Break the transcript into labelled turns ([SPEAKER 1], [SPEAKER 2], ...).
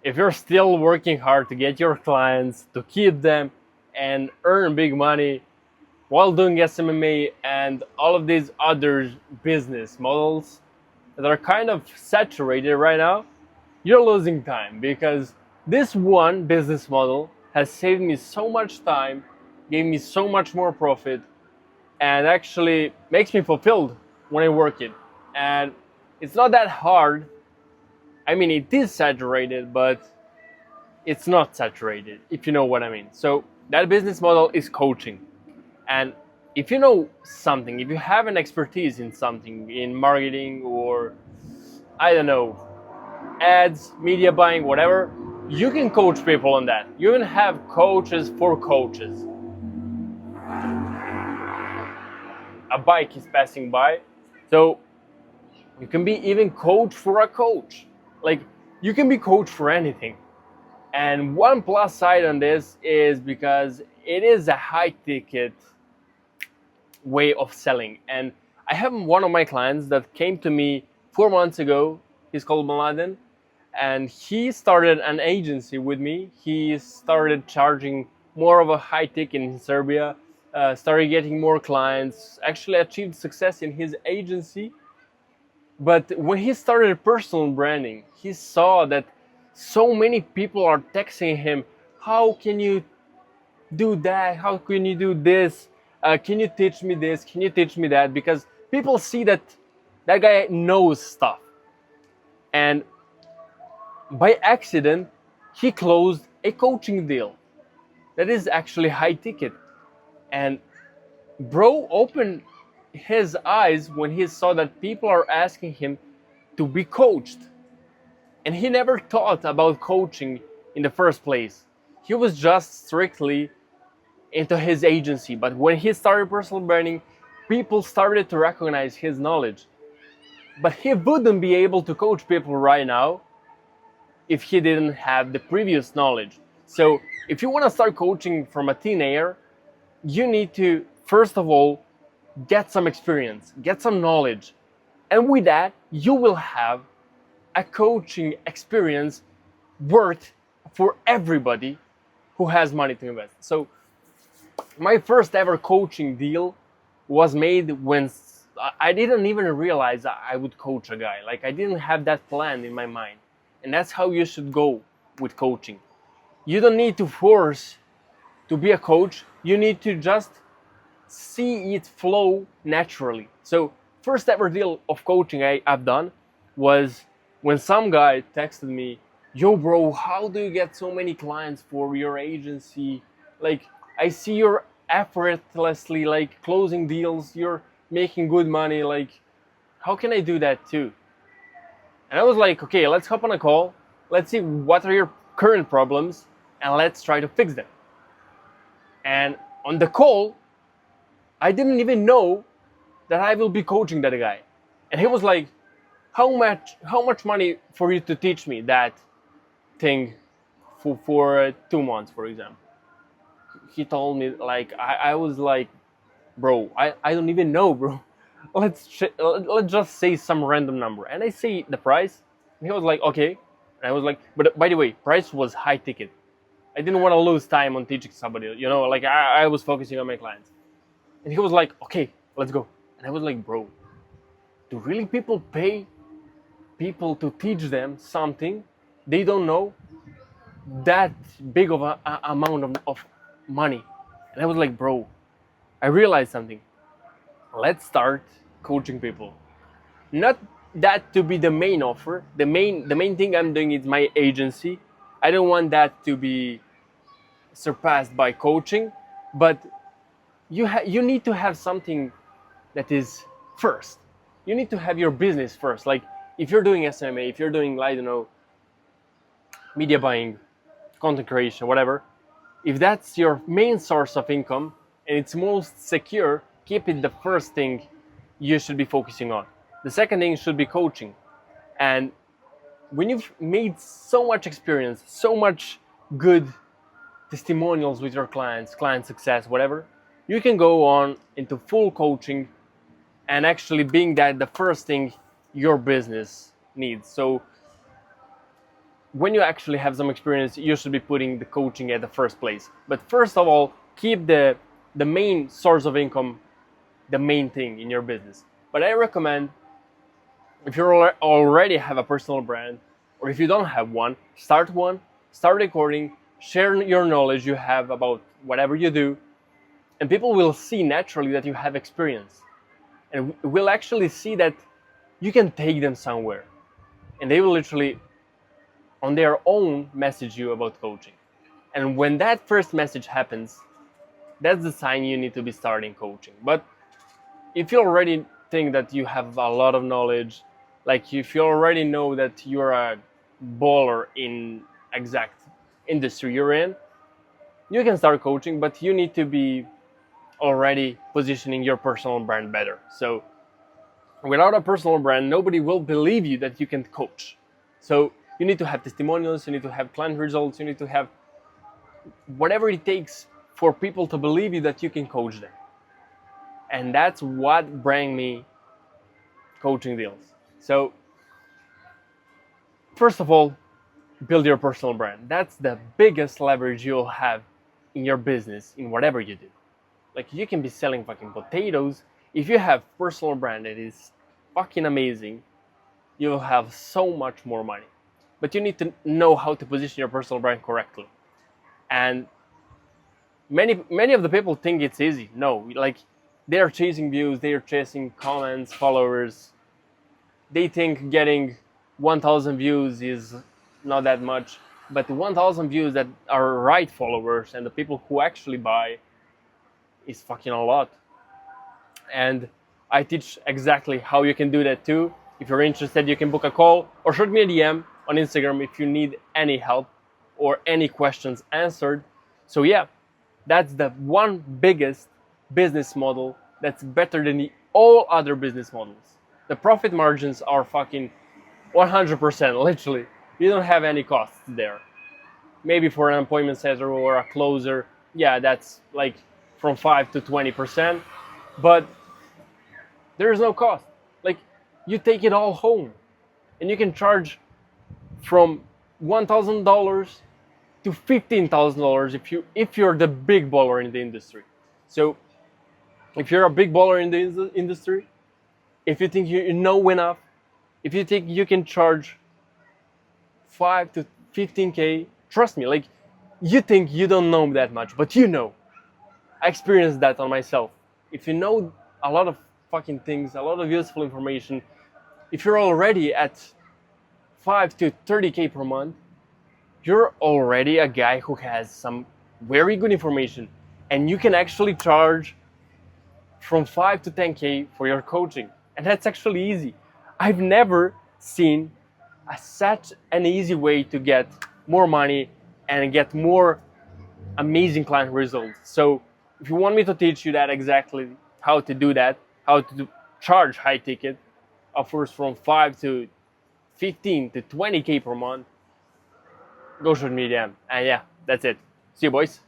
[SPEAKER 1] if you're still working hard to get your clients, to keep them, and earn big money while doing SMMA and all of these other business models that are kind of saturated right now, you're losing time, because this one business model has saved me so much time, gave me so much more profit, and actually makes me fulfilled when I work it. And it's not that hard. I mean, it is saturated, but it's not saturated, if you know what I mean. So that business model is coaching. And if you know something, if you have an expertise in something, in marketing or, I don't know, ads, media buying, whatever, you can coach people on that. You can have coaches for coaches. A bike is passing by, so you can be even coach for a coach. Like, you can be coach for anything. And one plus side on this is because it is a high ticket way of selling. And I have one of my clients that came to me 4 months ago. He's called Maladen, and he started an agency with me. He started charging more of a high ticket in Serbia, started getting more clients, actually achieved success in his agency. But when he started personal branding, he saw that so many people are texting him, how can you do that? How can you do this? Can you teach me this? Can you teach me that? Because people see that that guy knows stuff. And by accident, he closed a coaching deal that is actually high ticket. And bro opened his eyes when he saw that people are asking him to be coached. And he never thought about coaching in the first place. He was just strictly into his agency. But when he started personal branding, people started to recognize his knowledge. But he wouldn't be able to coach people right now if he didn't have the previous knowledge. So if you want to start coaching from a teenager, you need to, first of all, get some experience, get some knowledge. And with that, you will have a coaching experience worth for everybody who has money to invest. So my first ever coaching deal was made when I didn't even realize I would coach a guy. Like, I didn't have that plan in my mind. And that's how you should go with coaching. You don't need to force to be a coach. You need to just see it flow naturally. So first ever deal of coaching I've done was when some guy texted me, yo bro, how do you get so many clients for your agency? Like, I see you're effortlessly like closing deals, you're making good money, like how can I do that too? And I was like, okay, let's hop on a call, let's see what are your current problems and let's try to fix them. And on the call, I didn't even know that I will be coaching that guy. And he was like, how much money for you to teach me that thing for 2 months, for example? He told me, like, I was like, bro, I don't even know, bro. Let's just say some random number. And I say the price, and he was like, okay. And I was like, but by the way, price was high ticket. I didn't want to lose time on teaching somebody, you know, like I was focusing on my clients. And he was like, okay, let's go. And I was like, bro, do really people pay people to teach them something they don't know, that big of a amount of money? And I was like, bro, I realized something. Let's start coaching people. Not that to be the main offer. The main thing I'm doing is my agency. I don't want that to be surpassed by coaching, but you need to have something that is first. You need to have your business first. Like, if you're doing SMMA, if you're doing, I don't know, media buying, content creation, whatever, if that's your main source of income and it's most secure, keep it the first thing you should be focusing on. The second thing should be coaching. And when you've made so much experience, so much good testimonials with your clients, client success, whatever, you can go on into full coaching and actually being that the first thing your business needs. So when you actually have some experience, you should be putting the coaching at the first place. But first of all, keep the main source of income the main thing in your business. But I recommend, if you already have a personal brand, or if you don't have one, start recording, share your knowledge you have about whatever you do, and people will see naturally that you have experience, and will actually see that you can take them somewhere, and they will literally on their own message you about coaching. And when that first message happens, that's the sign you need to be starting coaching. But if you already think that you have a lot of knowledge, like if you already know that you're a baller in exact industry you're in, you can start coaching, but you need to be already positioning your personal brand better. So without a personal brand, nobody will believe you that you can coach. So you need to have testimonials, you need to have client results, you need to have whatever it takes for people to believe you that you can coach them. And that's what bring me coaching deals. So first of all, build your personal brand. That's the biggest leverage you'll have in your business, in whatever you do. Like, you can be selling fucking potatoes. If you have personal brand that is fucking amazing, you'll have so much more money. But you need to know how to position your personal brand correctly. And many of the people think it's easy. No, like, they are chasing views, they are chasing comments, followers. They think getting 1,000 views is not that much, but 1,000 views that are right followers and the people who actually buy is fucking a lot. And I teach exactly how you can do that too. If you're interested, you can book a call or shoot me a DM on Instagram if you need any help or any questions answered. So yeah, that's the one biggest business model that's better than all other business models. The profit margins are fucking 100%, literally. You don't have any costs there. Maybe for an appointment setter or a closer, yeah, that's like from 5 to 20%, but there's no cost. Like, you take it all home, and you can charge from $1,000 to $15,000 if you're the big baller in the industry. So if you're a big baller in the industry, if you think you know enough, if you think you can charge 5 to 15K, trust me, like, you think you don't know that much, but you know. I experienced that on myself. If you know a lot of fucking things, a lot of useful information, if you're already at 5 to 30K per month, you're already a guy who has some very good information, and you can actually charge from 5 to 10K for your coaching. And that's actually easy. I've never seen such an easy way to get more money and get more amazing client results. So if you want me to teach you that exactly how to do that, how to charge high ticket offers from 5 to 15 to 20K per month, go shoot me a DM. And yeah, that's it. See you, boys.